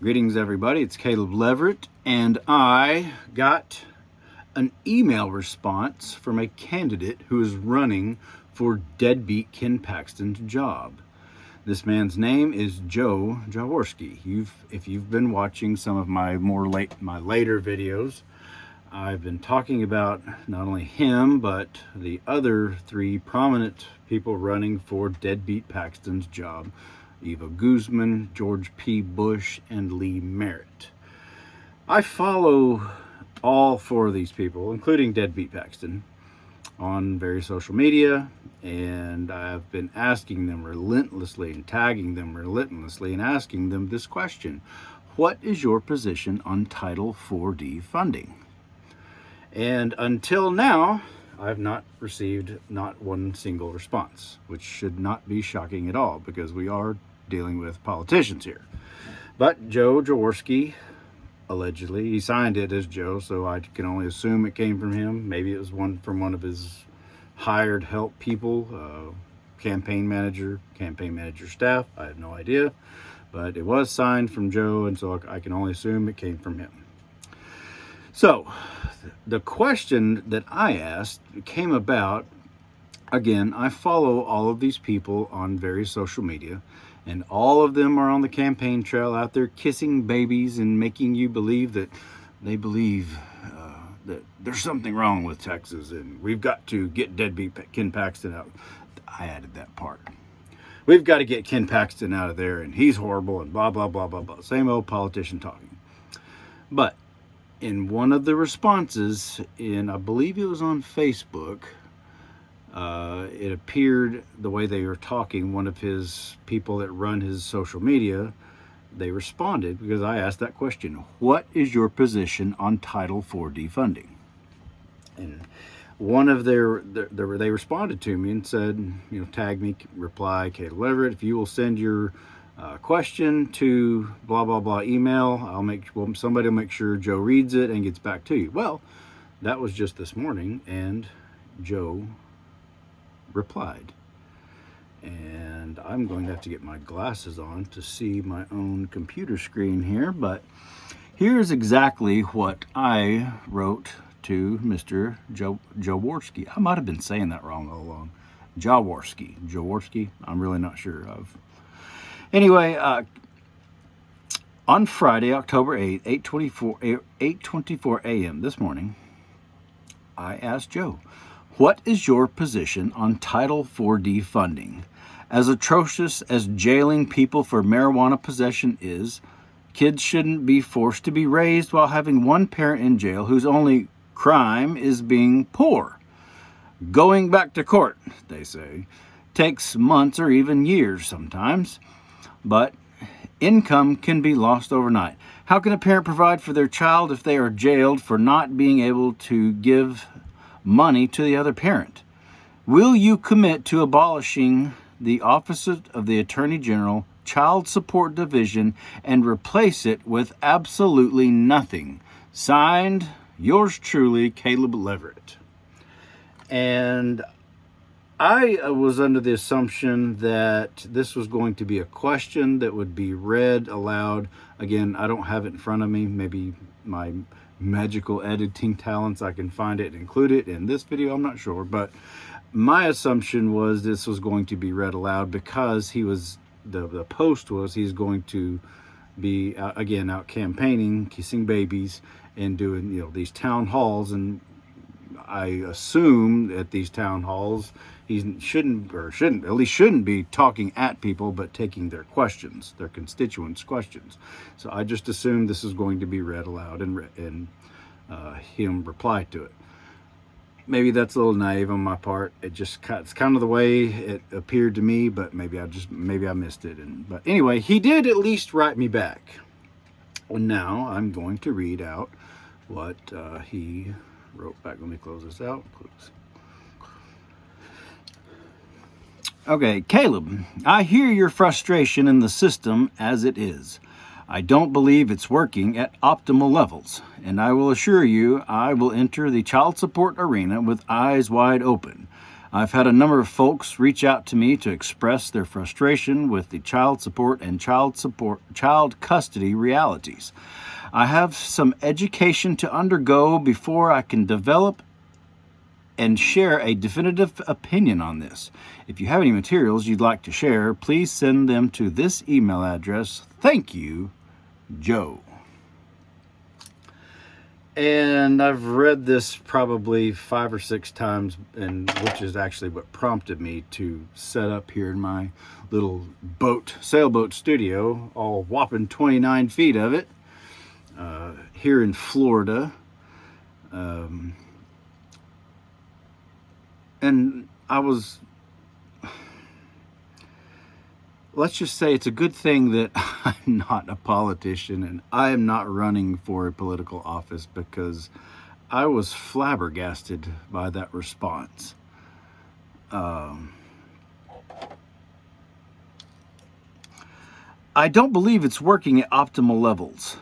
Greetings, everybody. It's Caleb Leverett, and I got an email response from a candidate who is running for deadbeat Ken Paxton's job. This man's name is Joe Jaworski. If you've been watching some of my later videos, I've been talking about not only him but the other three prominent people running for deadbeat Paxton's job: Eva Guzman, George P. Bush, and Lee Merritt. I follow all four of these people, including deadbeat Paxton, on various social media, and I've been asking them relentlessly and tagging them relentlessly and asking them this question: what is your position on Title IV funding? And until now, I've not received not one single response, which should not be shocking at all because we are dealing with politicians here. But Joe Jaworski, allegedly, he signed it as Joe, so I can only assume it came from him. Maybe it was from one of his hired help people, campaign manager staff. I have no idea, but it was signed from Joe, and so I can only assume it came from him. So the question that I asked came about. Again, I follow all of these people on various social media, and all of them are on the campaign trail out there kissing babies and making you believe that they believe that there's something wrong with Texas and we've got to get deadbeat Ken Paxton out. I added that part. We've got to get Ken Paxton out of there and he's horrible and blah, blah, blah, blah, blah. Same old politician talking. But in one of the responses, I believe it was on Facebook, it appeared the way they were talking, one of his people that run his social media, they responded because I asked that question: what is your position on Title IV defunding? And one of they responded to me and said, tag me, reply, Caleb Leverett, if you will send your question to blah, blah, blah email, somebody will make sure Joe reads it and gets back to you. Well, that was just this morning, and Joe replied. And I'm going to have to get my glasses on to see my own computer screen here, but here's exactly what I wrote to Mr. Jaworski. I might have been saying that wrong all along. Jaworski, I'm really not sure of. Anyway, on Friday, October 8th, 8:24 a.m. this morning, I asked Joe, what is your position on Title IV defunding? As atrocious as jailing people for marijuana possession is, kids shouldn't be forced to be raised while having one parent in jail whose only crime is being poor. Going back to court, they say, takes months or even years sometimes, but income can be lost overnight. How can a parent provide for their child if they are jailed for not being able to give money to the other parent? Will you commit to abolishing the Office of the Attorney General Child Support Division and replace it with absolutely nothing? Signed, yours truly, Caleb Leverett. And I was under the assumption that this was going to be a question that would be read aloud. Again, I don't have it in front of me. Maybe my magical editing talents, I can find it and include it in this video, I'm not sure, but my assumption was this was going to be read aloud because the post was he's going to be out campaigning, kissing babies, and doing these town halls. And I assume at these town halls he shouldn't be talking at people, but taking their questions, their constituents' questions. So I just assumed this is going to be read aloud and him reply to it. Maybe that's a little naive on my part. It's kind of the way it appeared to me, but maybe I missed it. But anyway, he did at least write me back. And now I'm going to read out what he wrote back. Let me close this out, please. Okay, Caleb, I hear your frustration in the system as it is. I don't believe it's working at optimal levels, and I will assure you I will enter the child support arena with eyes wide open. I've had a number of folks reach out to me to express their frustration with the child support and child custody realities. I have some education to undergo before I can develop and share a definitive opinion on this. If you have any materials you'd like to share, please send them to this email address. Thank you, Joe. And I've read this probably 5 or 6 times, and which is actually what prompted me to set up here in my little sailboat studio, all whopping 29 feet of it, here in Florida. And let's just say it's a good thing that I'm not a politician and I am not running for a political office, because I was flabbergasted by that response. I don't believe it's working at optimal levels.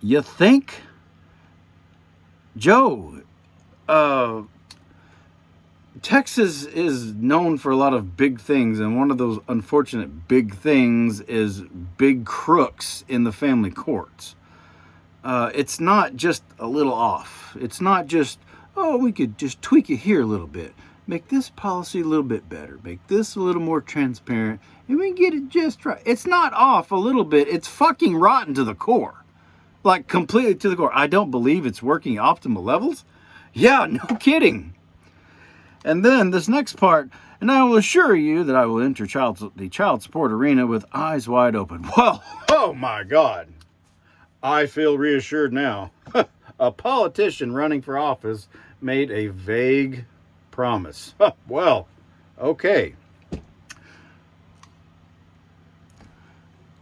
You think? Joe, Texas is known for a lot of big things, and one of those unfortunate big things is big crooks in the family courts. It's not just a little off. It's not just, oh, we could just tweak it here a little bit. Make this policy a little bit better. Make this a little more transparent, and we can get it just right. It's not off a little bit. It's fucking rotten to the core. Like, completely to the core. I don't believe it's working at optimal levels. Yeah, no kidding. And then this next part, and I will assure you that I will enter the child support arena with eyes wide open. Well, oh my God. I feel reassured now. A politician running for office made a vague promise. Well, okay.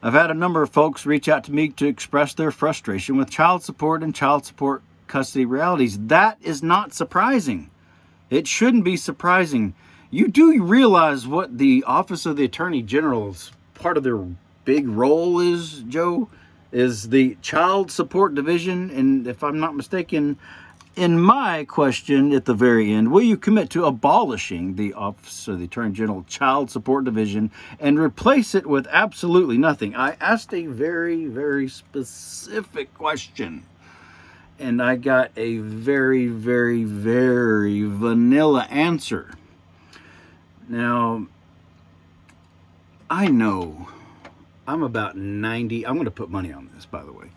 I've had a number of folks reach out to me to express their frustration with child support and child support custody realities. That is not surprising. It shouldn't be surprising. You do realize what the Office of the Attorney General's part of their big role is, Joe? Is the Child Support Division. And if I'm not mistaken, in my question at the very end, will you commit to abolishing the Office of the Attorney General Child Support Division and replace it with absolutely nothing? I asked a very, very specific question. And I got a very, very, very vanilla answer. Now, I know I'm about 90, I'm going to put money on this, by the way.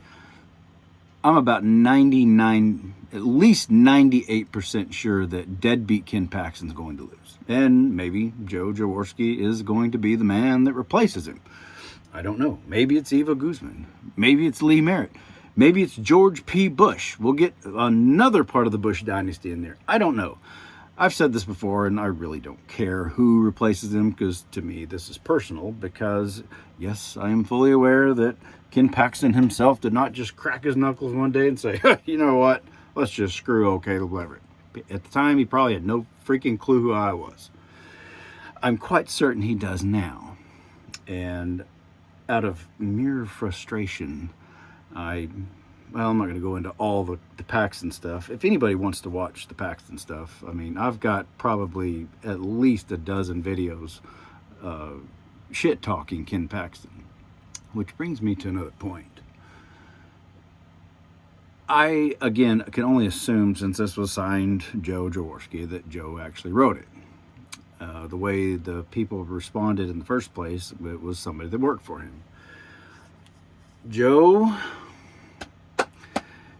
I'm about 99, at least 98% sure that deadbeat Ken Paxton's going to lose. And maybe Joe Jaworski is going to be the man that replaces him. I don't know. Maybe it's Eva Guzman. Maybe it's Lee Merritt. Maybe it's George P. Bush. We'll get another part of the Bush dynasty in there. I don't know. I've said this before, and I really don't care who replaces him, because to me this is personal, because yes, I am fully aware that Ken Paxton himself did not just crack his knuckles one day and say, you know what, let's just screw old Caleb Leverett. At the time, he probably had no freaking clue who I was. I'm quite certain he does now. And out of mere frustration, I'm not going to go into all the Paxton stuff. If anybody wants to watch the Paxton stuff, I mean, I've got probably at least a dozen videos shit-talking Ken Paxton. Which brings me to another point. I, again, can only assume, since this was signed Joe Jaworski, that Joe actually wrote it. The way the people responded in the first place, it was somebody that worked for him. Joe,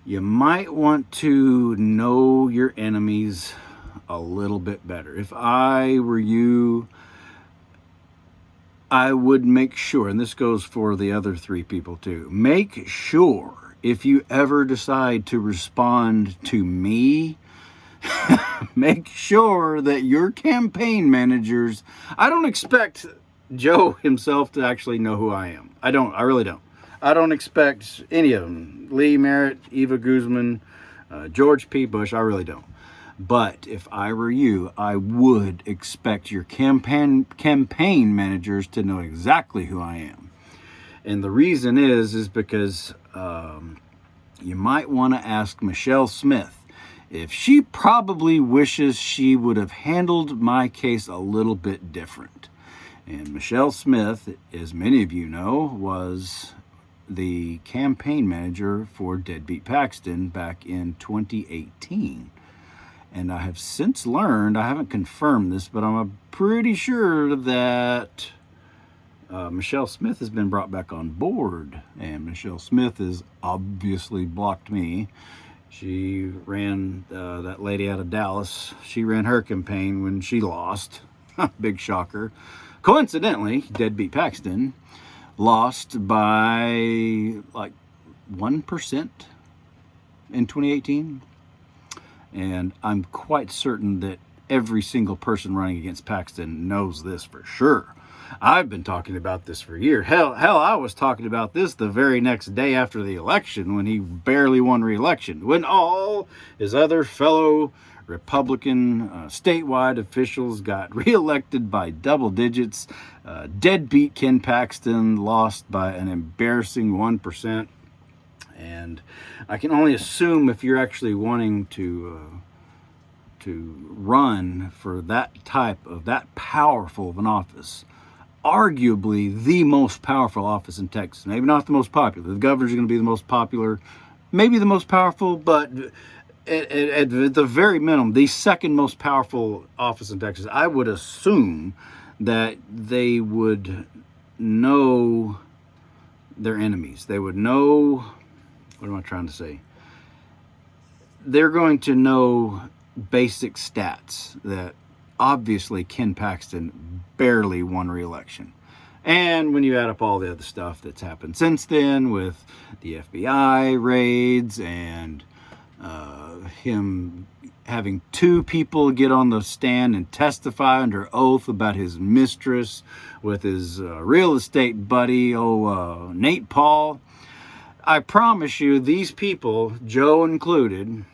you might want to know your enemies a little bit better. If I were you, I would make sure, and this goes for the other 3 people too, make sure if you ever decide to respond to me, make sure that your campaign managers, I don't expect Joe himself to actually know who I am. I really don't. I don't expect any of them. Lee Merritt, Eva Guzman, George P. Bush, I really don't. But if I were you, I would expect your campaign managers to know exactly who I am. And the reason is because you might want to ask Michelle Smith if she probably wishes she would have handled my case a little bit different. And Michelle Smith, as many of you know, was the campaign manager for Deadbeat Paxton back in 2018. And I have since learned, I haven't confirmed this, but I'm pretty sure that Michelle Smith has been brought back on board. And Michelle Smith has obviously blocked me. She ran, that lady out of Dallas, she ran her campaign when she lost. Big shocker. Coincidentally, Deadbeat Paxton lost by like 1% in 2018. And I'm quite certain that every single person running against Paxton knows this for sure. I've been talking about this for years. Hell, I was talking about this the very next day after the election when he barely won re-election, when all his other fellow Republican statewide officials got re-elected by double digits. Deadbeat Ken Paxton lost by an embarrassing 1%. And I can only assume if you're actually wanting to run for that type of, that powerful of an office, arguably the most powerful office in Texas. Maybe not the most popular. The governor's going to be the most popular, maybe the most powerful, but at the very minimum, the second most powerful office in Texas. I would assume that they would know their enemies. They would know, what am I trying to say? They're going to know basic stats that obviously Ken Paxton barely won re-election. And when you add up all the other stuff that's happened since then with the FBI raids and him having two people get on the stand and testify under oath about his mistress with his real estate buddy, Nate Paul, I promise you these people, Joe included,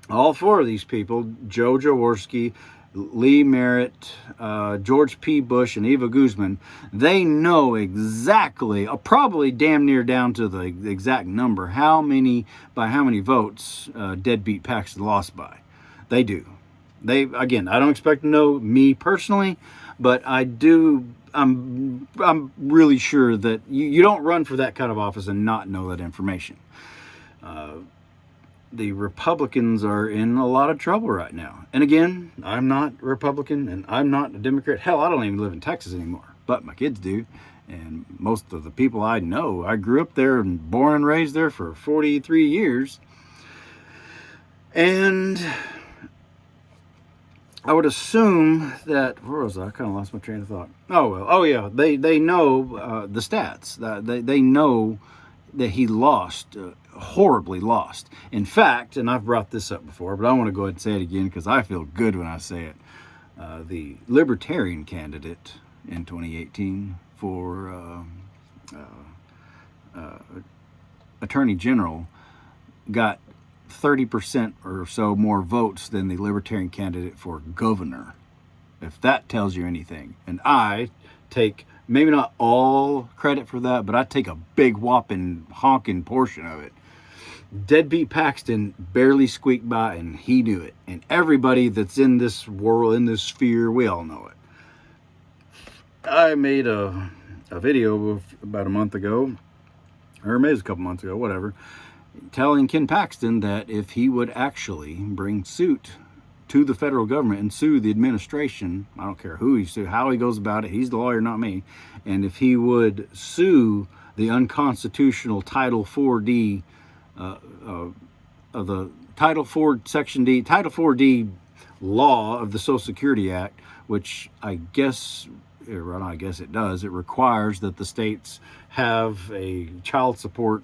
all four of these people, Joe Jaworski, Lee Merritt, George P. Bush, and Eva Guzman, they know exactly, probably damn near down to the exact number, by how many votes Deadbeat Paxton lost by. They do. Again, I don't expect to know me personally, but I do. I'm really sure that you don't run for that kind of office and not know that information. The Republicans are in a lot of trouble right now. And again, I'm not Republican and I'm not a Democrat. Hell, I don't even live in Texas anymore, but my kids do. And most of the people I know, I grew up there and born and raised there for 43 years. And I would assume that, where was I? I kind of lost my train of thought. Oh yeah, they know the stats. They know that he lost, horribly lost. In fact, and I've brought this up before, but I want to go ahead and say it again because I feel good when I say it. The Libertarian candidate in 2018 for Attorney General got 30% or so more votes than the Libertarian candidate for governor, if that tells you anything. And I take maybe not all credit for that, but I take a big whopping honking portion of it. Deadbeat Paxton barely squeaked by, and he knew it. And everybody that's in this world, in this sphere, we all know it. I made a video about a month ago, or maybe it was a couple months ago, whatever, telling Ken Paxton that if he would actually bring suit to the federal government and sue the administration, I don't care who he sues, how he goes about it, he's the lawyer, not me, and if he would sue the unconstitutional Title 4D of the Title 4 Section D, Title 4D law of the Social Security Act, which I guess it does, it requires that the states have a child support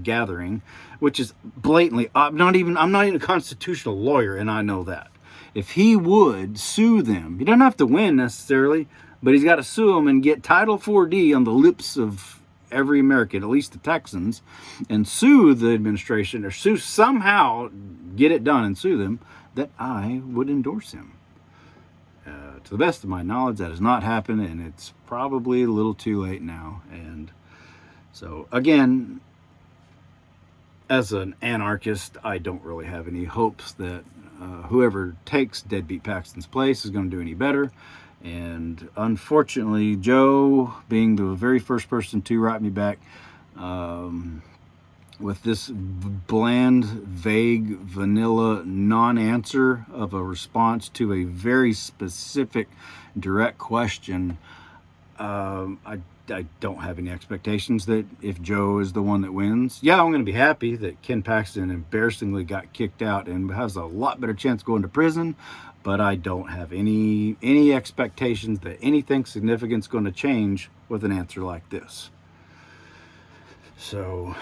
gathering, which is blatantly, I'm not even a constitutional lawyer, and I know that. If he would sue them, he doesn't have to win necessarily, but he's got to sue them and get Title 4D on the lips of every American, at least the Texans, and sue the administration, or sue somehow, get it done and sue them, that I would endorse him. To the best of my knowledge, that has not happened, and it's probably a little too late now. And so, again, as an anarchist, I don't really have any hopes that whoever takes Deadbeat Paxton's place is going to do any better. And unfortunately, Joe, being the very first person to write me back with this bland, vague, vanilla non-answer of a response to a very specific, direct question, I don't have any expectations that if Joe is the one that wins, yeah, I'm going to be happy that Ken Paxton embarrassingly got kicked out and has a lot better chance going to prison. But I don't have any expectations that anything significant is going to change with an answer like this. So,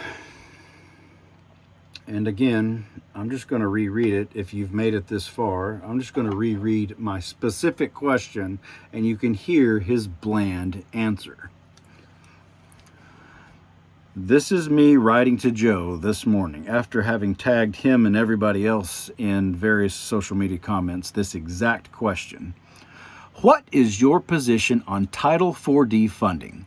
and again, I'm just going to reread it. If you've made it this far, I'm just going to reread my specific question, and you can hear his bland answer. This is me writing to Joe this morning after having tagged him and everybody else in various social media comments this exact question. What is your position on Title 4D funding?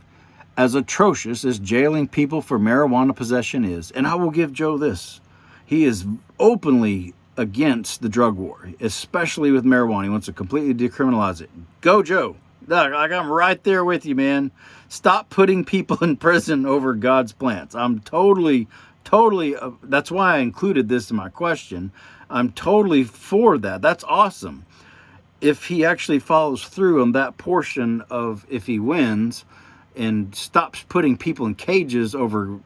As atrocious as jailing people for marijuana possession is, and I will give Joe this, he is openly against the drug war, especially with marijuana. He wants to completely decriminalize it. Go, Joe. Like, I'm right there with you, man. Stop putting people in prison over God's plans. I'm totally, that's why I included this in my question. I'm totally for that. That's awesome. If he actually follows through on that portion of if he wins and stops putting people in cages over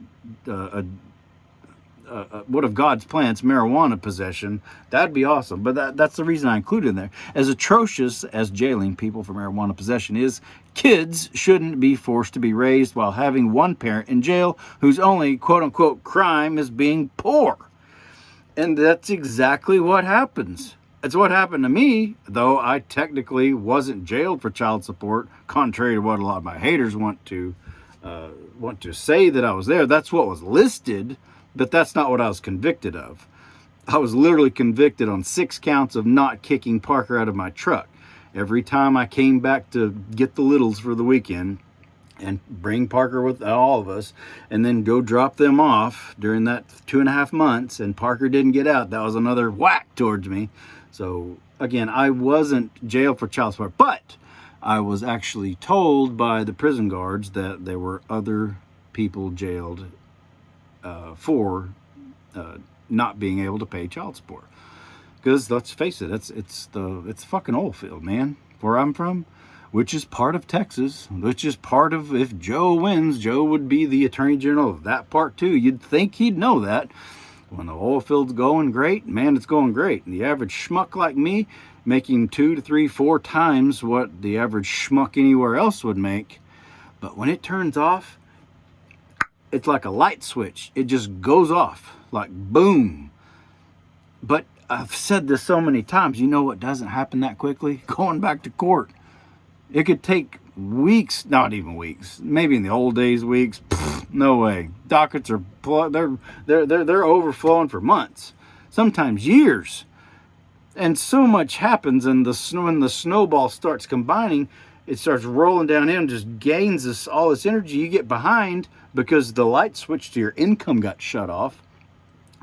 what of God's plans, marijuana possession, that'd be awesome. But that's the reason I included in there. As atrocious as jailing people for marijuana possession is, kids shouldn't be forced to be raised while having one parent in jail whose only quote-unquote crime is being poor. And that's exactly what happens. It's what happened to me, though I technically wasn't jailed for child support, contrary to what a lot of my haters want to say that I was there. That's what was listed. But that's not what I was convicted of. I was literally convicted on 6 counts of not kicking Parker out of my truck. Every time I came back to get the littles for the weekend and bring Parker with all of us and then go drop them off during that 2.5 months and Parker didn't get out, that was another whack towards me. So again, I wasn't jailed for child support, but I was actually told by the prison guards that there were other people jailed for not being able to pay child support. Because let's face it, it's fucking oil field, man. Where I'm from, which is part of Texas, which is part of, if Joe wins, Joe would be the Attorney General of that part too. You'd think he'd know that. When the oil field's going great, man, it's going great. And the average schmuck like me, making 2 to 3, 4 times what the average schmuck anywhere else would make. But when it turns off, it's like a light switch. It just goes off, like boom. But I've said this so many times, you know what doesn't happen that quickly? Going back to court. It could take weeks, not even weeks, maybe in the old days, weeks. No way. Dockets are, they're overflowing for months, sometimes years. And so much happens, and when the snowball starts combining, it starts rolling down and just gains all this energy. You get behind because the light switch to your income got shut off.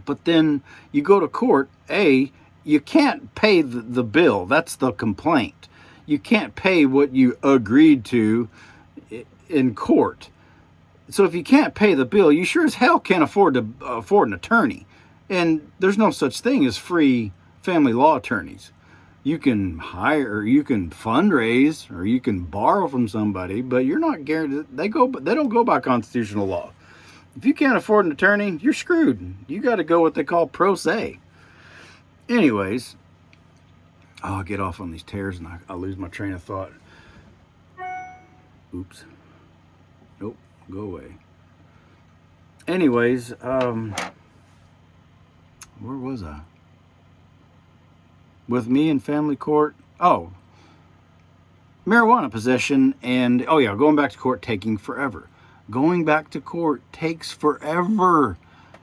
But then you go to court, you can't pay the bill. That's the complaint. You can't pay what you agreed to in court. So if you can't pay the bill, you sure as hell can't afford an attorney. And there's no such thing as free family law attorneys. You can hire, you can fundraise, or you can borrow from somebody, but you're not guaranteed. They don't go by constitutional law. If you can't afford an attorney, you're screwed. You got to go what they call pro se. Anyways, I'll get off on these tears and I'll lose my train of thought. Oops. Nope, go away. Anyways, where was I? With me in family court. Oh, marijuana possession and, going back to court taking forever. Going back to court takes forever.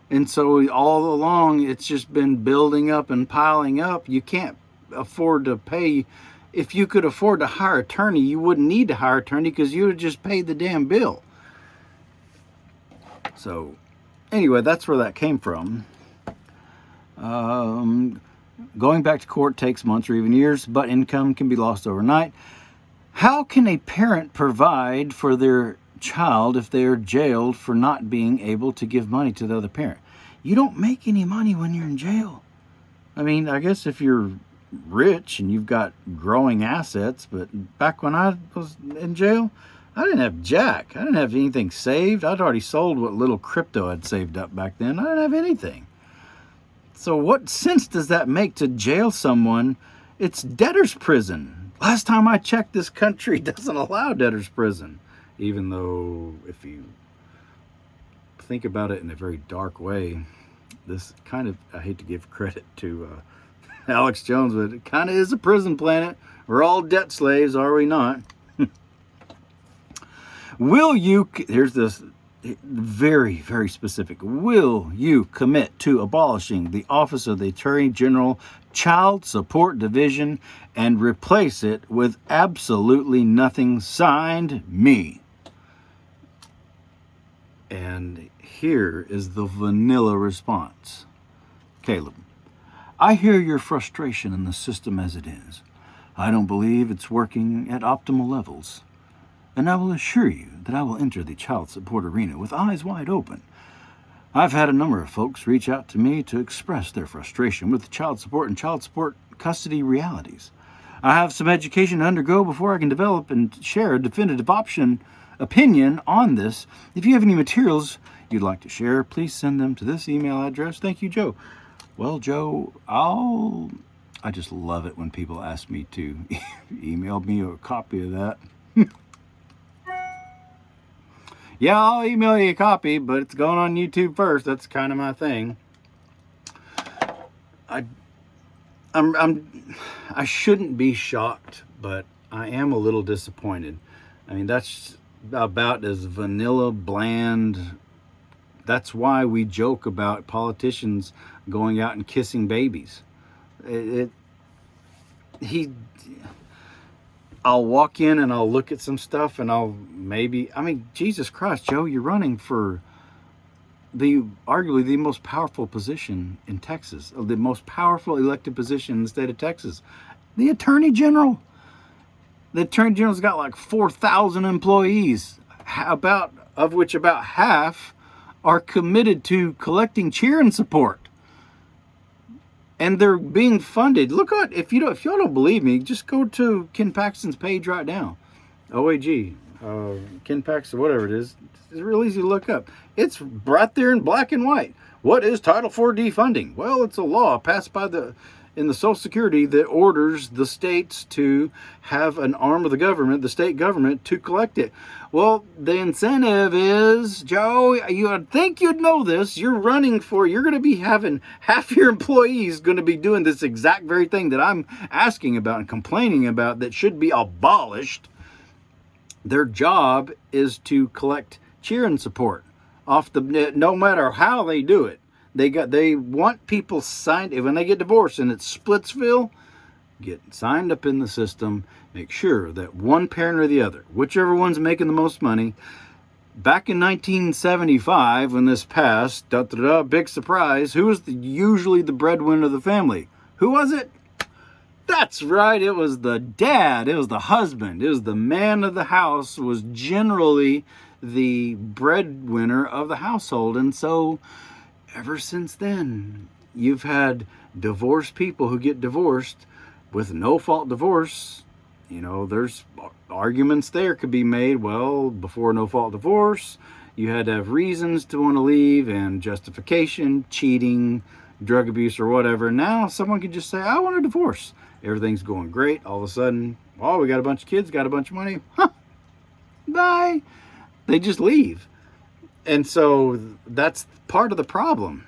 And so all along, it's just been building up and piling up. You can't afford to pay. If you could afford to hire an attorney, you wouldn't need to hire an attorney because you would just pay the damn bill. So anyway, that's where that came from. Going back to court takes months or even years, but income can be lost overnight. How can a parent provide for their child if they are jailed for not being able to give money to the other parent? You don't make any money when you're in jail. I mean, I guess if you're rich and you've got growing assets, but back when I was in jail, I didn't have jack. I didn't have anything saved. I'd already sold what little crypto I'd saved up back then. I didn't have anything. So what sense does that make to jail someone? It's debtor's prison. Last time I checked, this country doesn't allow debtor's prison, even though if you think about it in a very dark way, this kind of, I hate to give credit to Alex Jones, but it kind of is a prison planet. We're all debt slaves, are we not? Will you, here's this very, very specific. Will you commit to abolishing the Office of the Attorney General Child Support Division and replace it with absolutely nothing? Signed, me. And here is the vanilla response. Caleb, I hear your frustration in the system as it is. I don't believe it's working at optimal levels. And I will assure you that I will enter the child support arena with eyes wide open. I've had a number of folks reach out to me to express their frustration with child support and child support custody realities. I have some education to undergo before I can develop and share a definitive opinion on this. If you have any materials you'd like to share, please send them to this email address. Thank you, Joe. Well, Joe, I just love it when people ask me to email me a copy of that. Yeah, I'll email you a copy, but it's going on YouTube first. That's kind of my thing. I shouldn't be shocked, but I am a little disappointed. I mean, that's about as vanilla, bland. That's why we joke about politicians going out and kissing babies. I'll walk in and I'll look at some stuff and Jesus Christ, Joe, you're running for arguably the most powerful position in Texas, the most powerful elected position in the state of Texas, the Attorney General. The Attorney General's got like 4,000 employees, of which about half are committed to collecting cheering support. And they're being funded. Look at, if y'all don't believe me, just go to Ken Paxton's page right now. OAG, Ken Paxton, whatever it is. It's real easy to look up. It's right there in black and white. What is Title IV defunding? Well, it's a law passed in the Social Security that orders the states to have an arm of the government, the state government, to collect it. Well, the incentive is, Joe, you think you'd know this. You're going to be having half your employees going to be doing this exact very thing that I'm asking about and complaining about that should be abolished. Their job is to collect cheering support no matter how they do it. They want people signed, when they get divorced and it's Splitsville, get signed up in the system, make sure that one parent or the other, whichever one's making the most money. Back in 1975, when this passed, big surprise, who was usually the breadwinner of the family? Who was it? That's right, it was the dad, it was the husband, it was the man of the house, was generally the breadwinner of the household. And so ever since then, you've had divorced people who get divorced with no-fault divorce. You know, there's arguments there could be made. Well, before no-fault divorce, you had to have reasons to want to leave and justification, cheating, drug abuse, or whatever. Now, someone can just say, I want a divorce. Everything's going great. All of a sudden, oh, we got a bunch of kids, got a bunch of money. Huh, bye. They just leave. And so that's part of the problem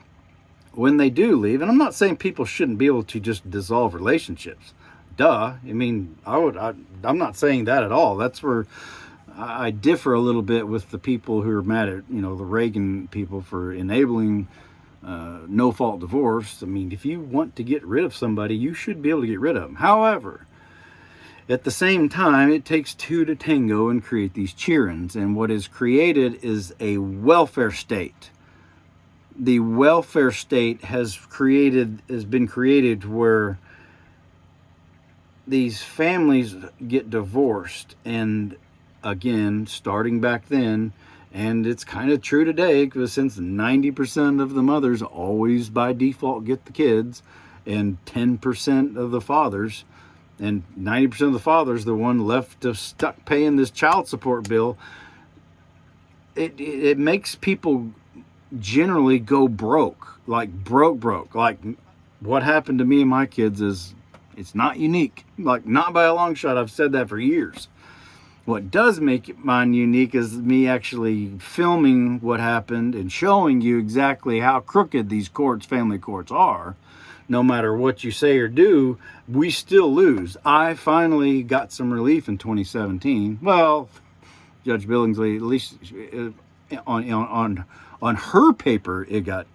when they do leave. And I'm not saying people shouldn't be able to just dissolve relationships. Duh. I mean, I'm not saying that at all. That's where I differ a little bit with the people who are mad at, the Reagan people for enabling no-fault divorce. I mean, if you want to get rid of somebody, you should be able to get rid of them. However, at the same time, it takes two to tango and create these cheerings. And what is created is a welfare state. the welfare state has been created where these families get divorced, and again, starting back then, and it's kind of true today, because since 90% of the mothers always by default get the kids, and 10% of the fathers, and 90% of the fathers, the one left stuck paying this child support bill, it makes people generally go broke, like broke. Like what happened to me and my kids it's not unique, like not by a long shot. I've said that for years. What does make mine unique is me actually filming what happened and showing you exactly how crooked these courts, family courts, are. No matter what you say or do, we still lose. I finally got some relief in 2017. Well, Judge Billingsley, at least on her paper, it got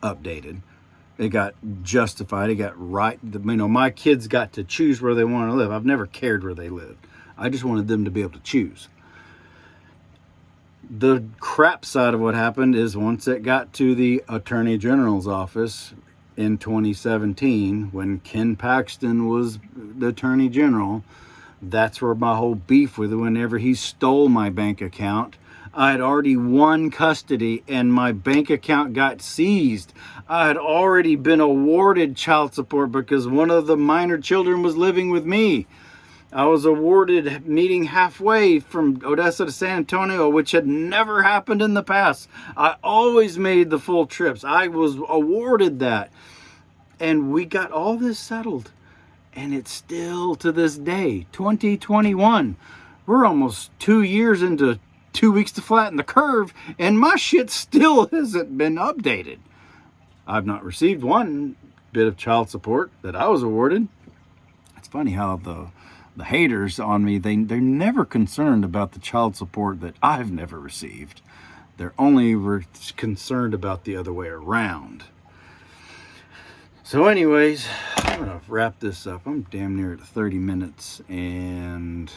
updated. It got justified. It got right. My kids got to choose where they want to live. I've never cared where they lived. I just wanted them to be able to choose. The crap side of what happened is once it got to the Attorney General's office in 2017, when Ken Paxton was the Attorney General, that's where my whole beef with it. Whenever he stole my bank account, I had already won custody and my bank account got seized. I had already been awarded child support because one of the minor children was living with me. I was awarded meeting halfway from Odessa to San Antonio, which had never happened in the past. I always made the full trips. I was awarded that. And we got all this settled. And it's still to this day, 2021. We're almost 2 years into 2 weeks to flatten the curve, and my shit still hasn't been updated. I've not received one bit of child support that I was awarded. It's funny how the haters on me, they're never concerned about the child support that I've never received. They're only concerned about the other way around. So anyways, I'm going to wrap this up. I'm damn near at 30 minutes, and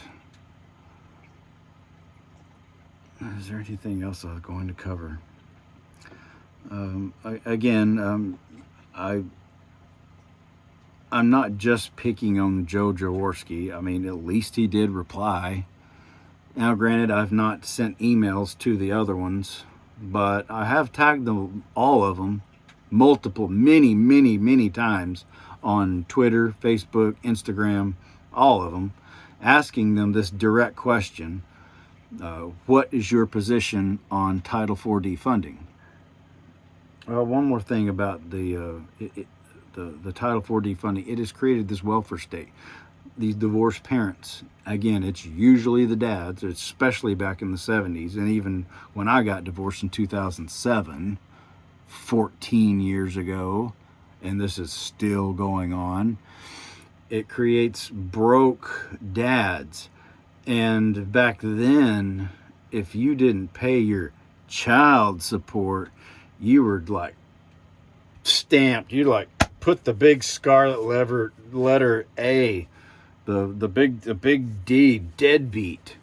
is there anything else I was going to cover? I'm not just picking on Joe Jaworski. I mean, at least he did reply. Now, granted, I've not sent emails to the other ones, but I have tagged them, all of them, many times on Twitter, Facebook, Instagram, all of them, asking them this direct question. What is your position on Title IV defunding? Well, one more thing about the Title IV defunding. It has created this welfare state. These divorced parents, again, it's usually the dads, especially back in the 70s, and even when I got divorced in 2007, 14 years ago, and this is still going on. It creates broke dads. And back then, if you didn't pay your child support, you were like stamped. You like put the big scarlet letter A, the big D, deadbeat.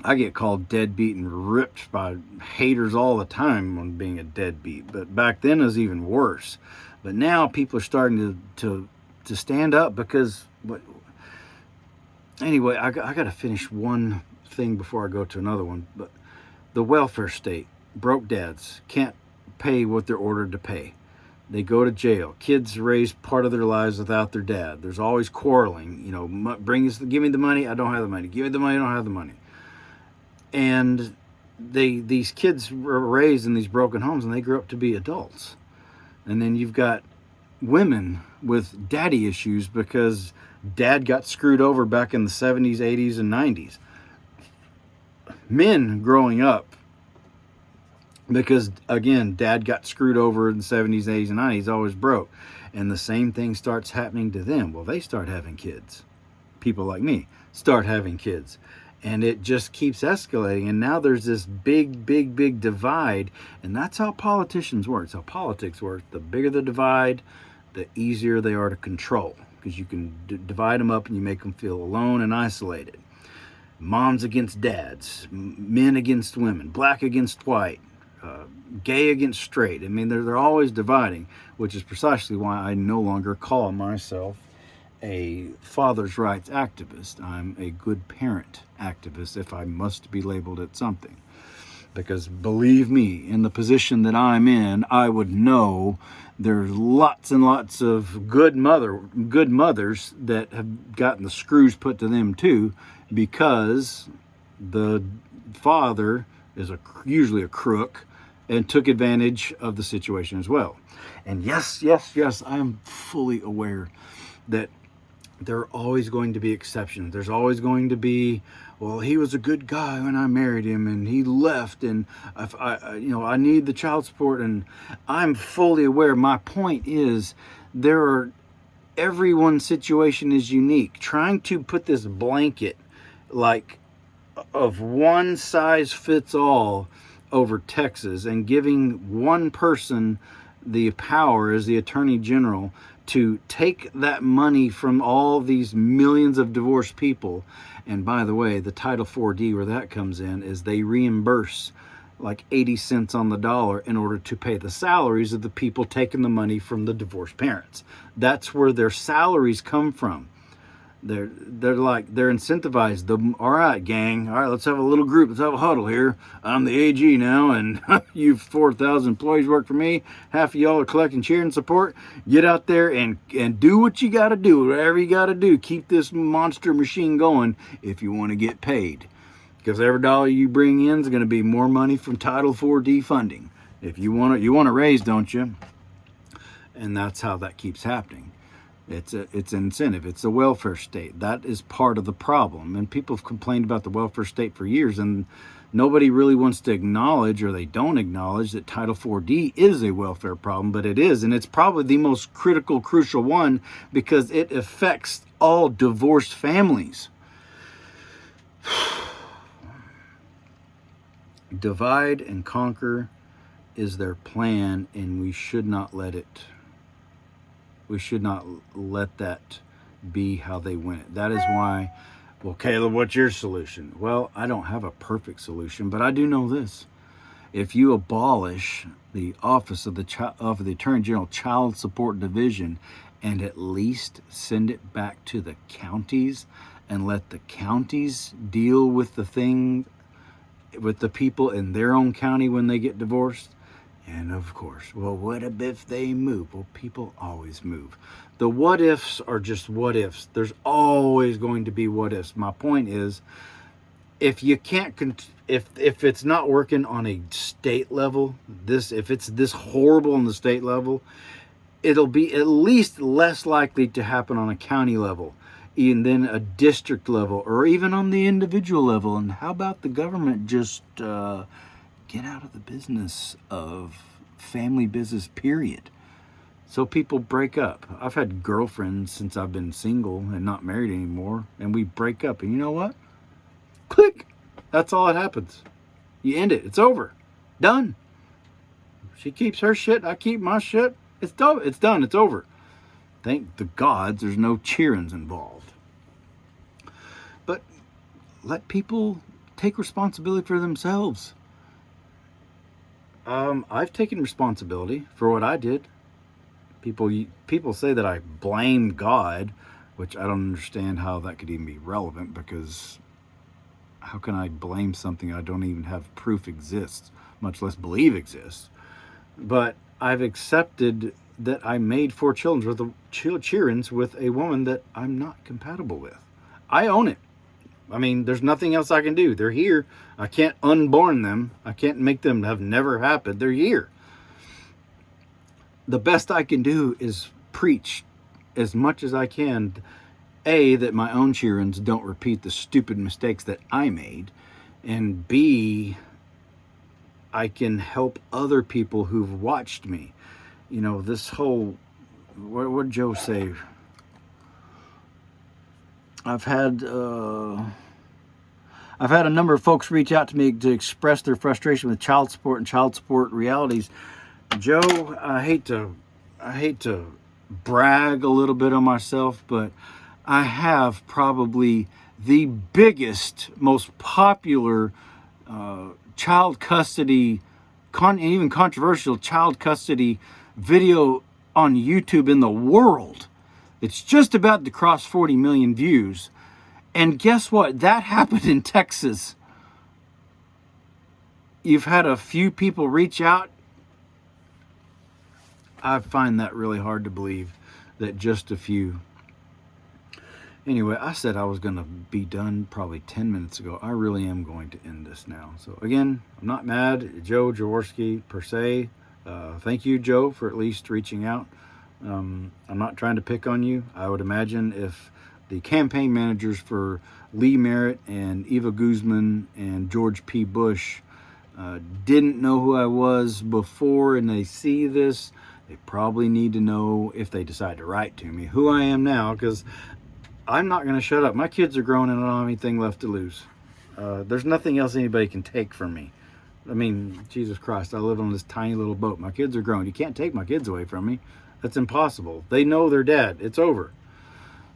I get called deadbeat and ripped by haters all the time on being a deadbeat. But back then it was even worse. But now people are starting to stand up because anyway, I got to finish one thing before I go to another one. But the welfare state, broke dads can't pay what they're ordered to pay. They go to jail. Kids raise part of their lives without their dad. There's always quarreling. Give me the money. I don't have the money. Give me the money. I don't have the money. And these kids were raised in these broken homes, and they grew up to be adults. And then you've got women with daddy issues because dad got screwed over back in the 70s, 80s, and 90s. Men growing up because, again, dad got screwed over in the 70s, 80s, and 90s, always broke. And the same thing starts happening to them. Well, they start having kids. People like me start having kids. And it just keeps escalating. And now there's this big divide. And that's how politicians work. It's how politics work. The bigger the divide, the easier they are to control. Because you can divide them up and you make them feel alone and isolated. Moms against dads. Men against women. Black against white. gay against straight. I mean, they're always dividing, which is precisely why I no longer call myself a father's rights activist. I'm a good parent activist if I must be labeled at something. Because believe me, in the position that I'm in, I would know there's lots and lots of good mothers that have gotten the screws put to them too, because the father is usually a crook and took advantage of the situation as well. And yes, I am fully aware that there are always going to be exceptions. There's always going to be, well, he was a good guy when I married him and he left, and I need the child support. And I'm fully aware. My point is, everyone's situation is unique. Trying to put this blanket like of one size fits all over Texas and giving one person the power as the attorney general to take that money from all these millions of divorced people. And by the way, the Title 4D, where that comes in, is they reimburse like 80 cents on the dollar in order to pay the salaries of the people taking the money from the divorced parents. That's where their salaries come from. They're incentivized. All right, gang. All right, let's have a little group. Let's have a huddle here. I'm the AG now, and you 4,000 employees work for me. Half of y'all are collecting cheering support. Get out there and do what you got to do. Whatever you got to do. Keep this monster machine going if you want to get paid. Because every dollar you bring in is going to be more money from Title 4D funding. If you want to raise, don't you? And that's how that keeps happening. It's an incentive. It's a welfare state. That is part of the problem. And people have complained about the welfare state for years, and nobody really wants to acknowledge, or they don't acknowledge, that Title 4D is a welfare problem, but it is. And it's probably the most crucial one, because it affects all divorced families. Divide and conquer is their plan, and we should not let that be how they win it. That is why, well, Caleb, what's your solution? Well, I don't have a perfect solution, but I do know this. If you abolish the office of the Attorney General Child Support Division and at least send it back to the counties and let the counties deal with the thing, with the people in their own county when they get divorced. And of course, well, what if they move? Well, people always move. The what ifs are just what ifs. There's always going to be what ifs. My point is, if you can't, if it's not working on a state level, if it's this horrible on the state level, it'll be at least less likely to happen on a county level, and then a district level, or even on the individual level. And how about the government just get out of the business of family business, period. So people break up. I've had girlfriends since I've been single and not married anymore, and we break up. And you know what? Click. That's all that happens. You end it. It's over. Done. She keeps her shit. I keep my shit. It's done. It's done. It's over. Thank the gods there's no cheerings involved. But let people take responsibility for themselves. I've taken responsibility for what I did. People say that I blame God, which I don't understand how that could even be relevant, because how can I blame something I don't even have proof exists, much less believe exists? But I've accepted that I made 4 children with a woman that I'm not compatible with. I own it. I mean, there's nothing else I can do. They're here. I can't unborn them. I can't make them have never happened. They're here. The best I can do is preach as much as I can, A, that my own children don't repeat the stupid mistakes that I made, and B, I can help other people who've watched me. You know, this whole, what did Joe say? I've had a number of folks reach out to me to express their frustration with child support and child support realities. Joe, I hate to brag a little bit on myself, but I have probably the biggest, most popular child custody even controversial child custody video on YouTube in the world. It's just about to cross 40 million views. And guess what? That happened in Texas. You've had a few people reach out. I find that really hard to believe that just a few. Anyway, I said I was going to be done probably 10 minutes ago. I really am going to end this now. So again, I'm not mad. Joe Jaworski per se. Thank you, Joe, for at least reaching out. I'm not trying to pick on you. I would imagine if the campaign managers for Lee Merritt and Eva Guzman and George P. Bush didn't know who I was before and they see this, they probably need to know, if they decide to write to me, who I am now, because I'm not going to shut up. My kids are grown and I don't have anything left to lose. There's nothing else anybody can take from me. I mean, Jesus Christ, I live on this tiny little boat. My kids are grown. You can't take my kids away from me. That's impossible. They know their dad. It's over.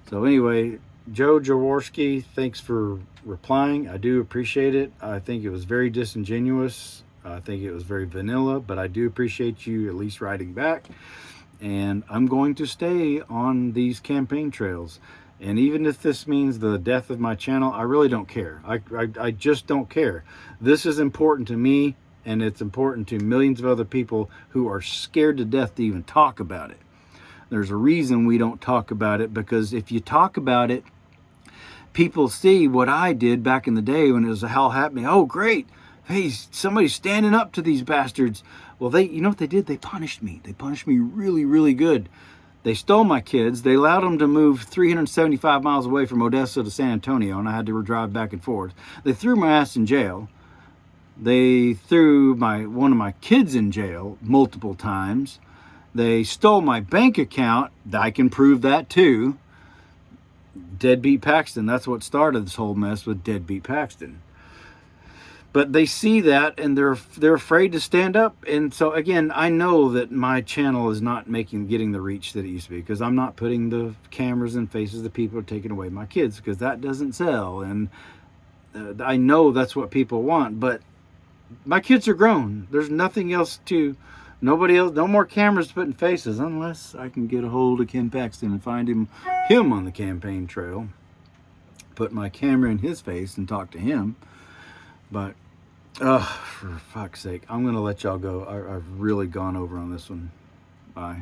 So anyway, Joe Jaworski, thanks for replying. I do appreciate it. I think it was very disingenuous. I think it was very vanilla, but I do appreciate you at least writing back. And I'm going to stay on these campaign trails. And even if this means the death of my channel, I really don't care. I just don't care. This is important to me, and it's important to millions of other people who are scared to death to even talk about it. There's a reason we don't talk about it, because if you talk about it, people see what I did back in the day when it was all happening. Oh, great. Hey, somebody's standing up to these bastards. Well, you know what they did? They punished me. They punished me really, really good. They stole my kids. They allowed them to move 375 miles away from Odessa to San Antonio, and I had to drive back and forth. They threw my ass in jail. They threw one of my kids in jail multiple times. They stole my bank account. I can prove that too. Deadbeat Paxton. That's what started this whole mess with Deadbeat Paxton. But they see that and they're afraid to stand up. And so again, I know that my channel is not getting the reach that it used to be, because I'm not putting the cameras in faces of people who are taking away my kids, because that doesn't sell. And I know that's what people want, but my kids are grown. There's nothing else nobody else, no more cameras to put in faces, unless I can get a hold of Ken Paxton and find him on the campaign trail, put my camera in his face and talk to him. But for fuck's sake, I'm going to let y'all go. I've really gone over on this one. Bye.